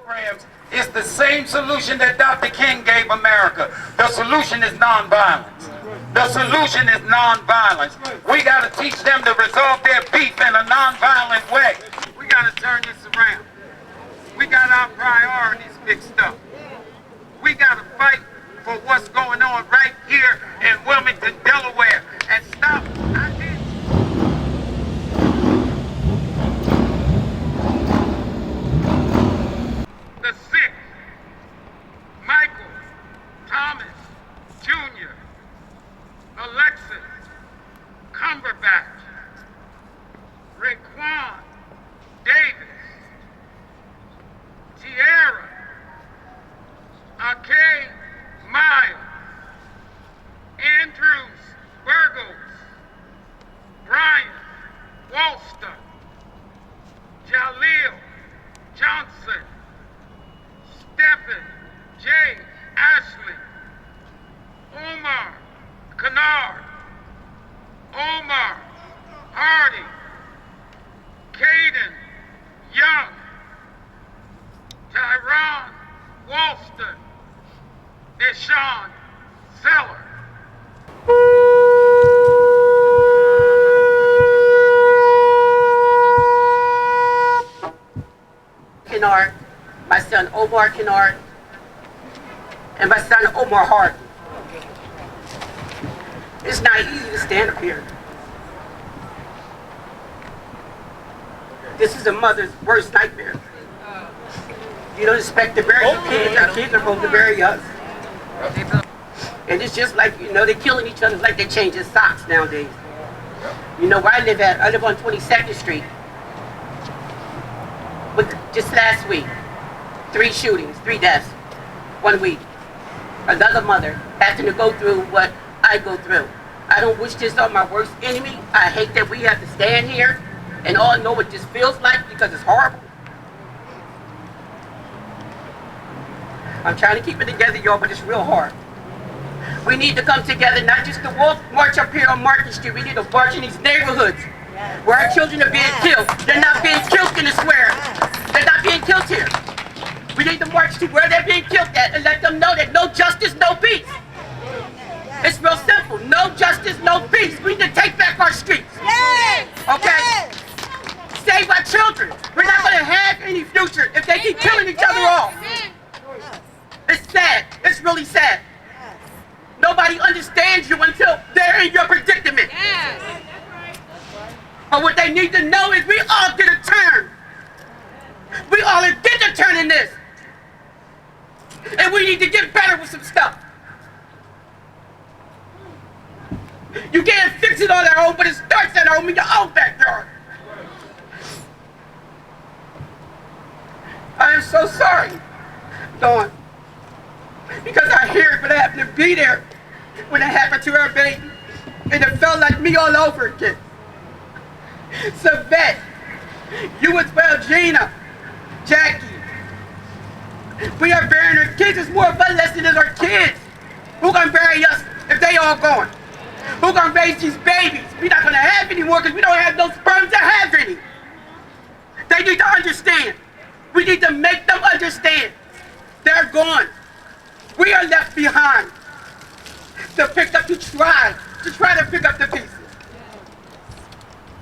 programs is the same solution that Dr. King gave America. The solution is nonviolence. The solution is nonviolence. We got to teach them to resolve their beef in a nonviolent way. We got to turn this around. We got our priorities mixed up. We got to fight for what's going on right here in Wilmington, Delaware, and stop. The sick, Michael, Thomas, Jr., Alexis, Cumberbatch, Raekwon, Davis, Tierra, Ake, Miles, Andrews, Burgos, Brian, Walster, Jaleel, Johnson, Stephen, Jay, Ashley, Omar, Kennard, Omar, Hardy, Caden, Young, Tyron, Walston, Deshaun, Zeller. Kennard, my son Omar Kennard, and my son Omar Hardy. It's not easy to stand up here. This is a mother's worst nightmare. You don't expect to bury your kids. Our kids are supposed to bury us. And it's just like, they're killing each other like they're changing socks nowadays. You know where I live at? I live on 22nd Street. But just last week, 3 shootings, 3 deaths, 1 week. Another mother having to go through what I go through. I don't wish this on my worst enemy. I hate that we have to stand here and all know what this feels like because it's horrible. I'm trying to keep it together, y'all, but it's real hard. We need to come together, not just to march up here on Market Street. We need to march in these neighborhoods where our children are being killed. They're not being killed in the square. They're not being killed here. We need to march to where they're being killed at and let them know that no justice, no peace. It's real simple. No justice, no peace. We need to take back our streets. Okay? Save our children. We're not going to have any future if they keep killing each other off. It's sad. It's really sad. Nobody understands you until they're in your predicament. But what they need to know is we all get a turn. We all get a turn in this. And we need to get better with some stuff. You can't fix it on our own, but it starts at home in your own backyard. I am so sorry, Dawn. Because I hear it, but I happened to be there when it happened to our baby. And it felt like me all over again. Savette, you as well, Gina, Jackie. We are burying our kids. It's more of a lesson as our kids. Who gonna bury us if they all gone? Who gonna raise these babies? We're not gonna have any more because we don't have no sperm to have any. They need to understand. We need to make them understand. They're gone. We are left behind to pick up, to try to pick up the pieces.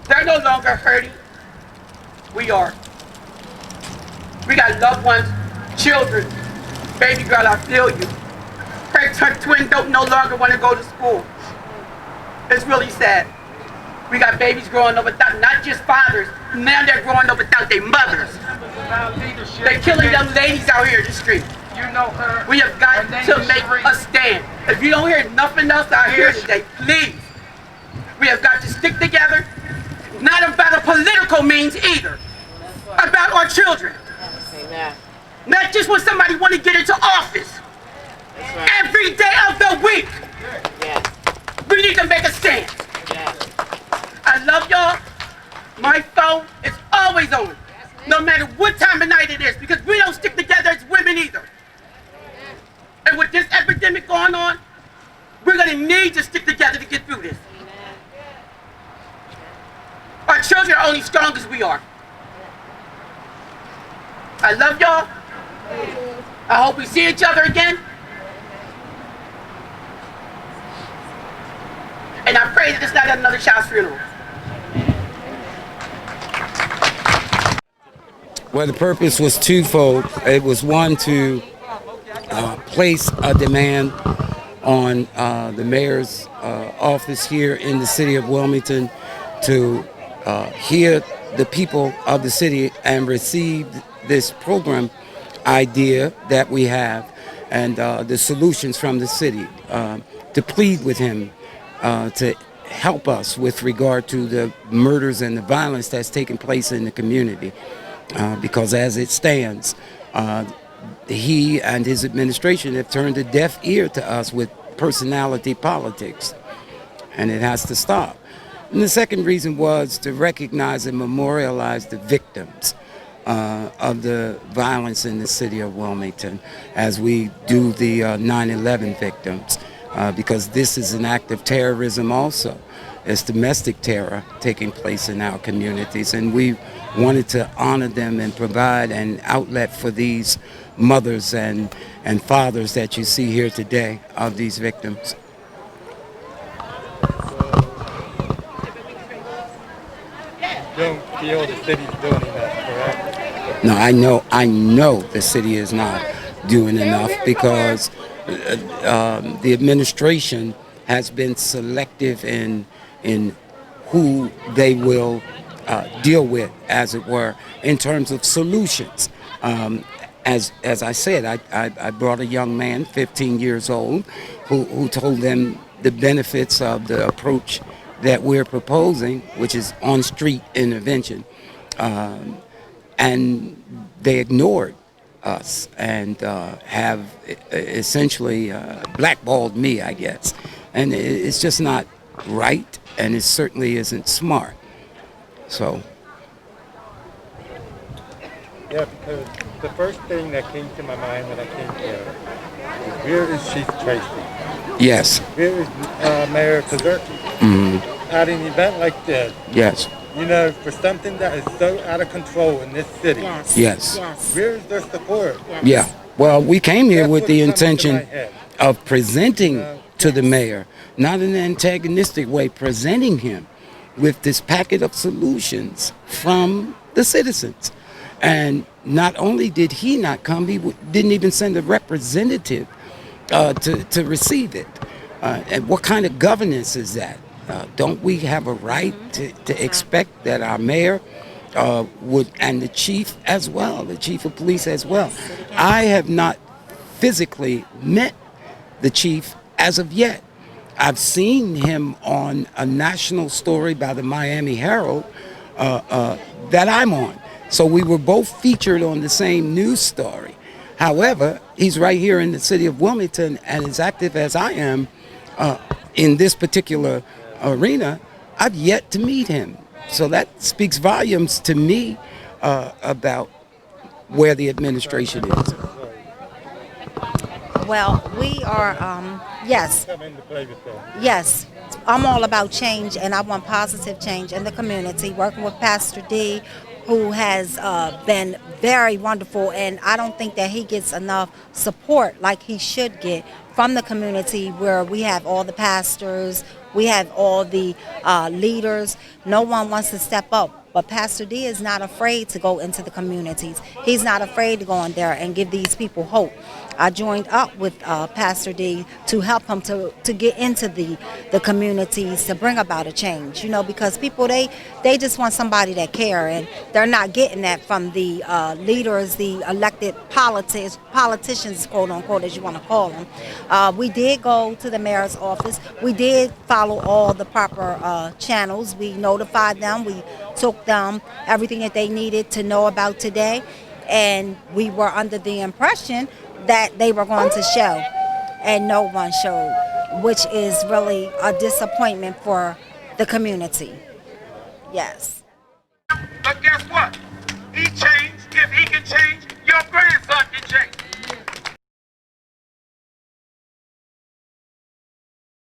They're no longer hurting. We are. We got loved ones, children. Baby girl, I feel you. Her twin don't no longer want to go to school. It's really sad. We got babies growing up without, not just fathers, now they're growing up without their mothers. They're killing them ladies out here in the street. You know her. We have got to make a stand. If you don't hear nothing else out here today, please. We have got to stick together, not about a political means either, about our children. Not just when somebody want to get into office. Every day of the week, we need to make a stand. I love y'all. My phone is always on, no matter what time of night it is, because we don't stick together as women either. And with this epidemic going on, we're going to need to stick together to get through this. Our children are only strong as we are. I love y'all. I hope we see each other again. And I pray that it's not another child's funeral. Well, the purpose was twofold. It was one to place a demand on the mayor's office here in the city of Wilmington to hear the people of the city and receive this program idea that we have and the solutions from the city, to plead with him to help us with regard to the murders and the violence that's taking place in the community. Because as it stands, he and his administration have turned a deaf ear to us with personality politics, and it has to stop. And the second reason was to recognize and memorialize the victims of the violence in the city of Wilmington as we do the 9/11 victims, because this is an act of terrorism also. It's domestic terror taking place in our communities, and we wanted to honor them and provide an outlet for these mothers and fathers that you see here today of these victims. You don't feel the city's doing enough, correct? No, I know the city is not doing enough because the administration has been selective in who they will deal with, as it were, in terms of solutions. As I said, I brought a young man, 15 years old, who told them the benefits of the approach that we're proposing, which is on-street intervention. And they ignored us and have essentially blackballed me, I guess. And it's just not right, and it certainly isn't smart. So. Yeah, because the first thing that came to my mind when I came here was, where is Chief Tracy? Yes. Where is Mayor Kazurki? Mm-hmm. At an event like this, Yes. you know, for something that is so out of control in this city, Yes. Yes. Yes. where is their support? Yes. Yeah. Well, we came here That's with what the comes to my intention head. of presenting to the mayor, not in an antagonistic way, presenting him with this packet of solutions from the citizens. And not only did he not come, he didn't even send a representative to receive it. And what kind of governance is that? Don't we have a right to expect that our mayor would, and the chief as well, the chief of police as well? I have not physically met the chief as of yet. I've seen him on a national story by the Miami Herald that I'm on. So we were both featured on the same news story. However, he's right here in the city of Wilmington, and as active as I am in this particular arena, I've yet to meet him. So that speaks volumes to me about where the administration is. Well, we are, yes, Come into play with that. yes. I'm all about change, and I want positive change in the community, working with Pastor D, who has been very wonderful, and I don't think that he gets enough support like he should get from the community, where we have all the pastors, we have all the leaders. No one wants to step up. But Pastor D is not afraid to go into the communities. He's not afraid to go in there and give these people hope. I joined up with Pastor D to help him to get into the communities, to bring about a change, you know, because people, they just want somebody that care, and they're not getting that from the leaders, the elected politicians, quote unquote, as you want to call them. We did go to the mayor's office. We did follow all the proper channels. We notified them. We took them everything that they needed to know about today, and we were under the impression that they were going to show, and no one showed, which is really a disappointment for the community. Yes. But guess what? He changed. If he can change, your grandson can change.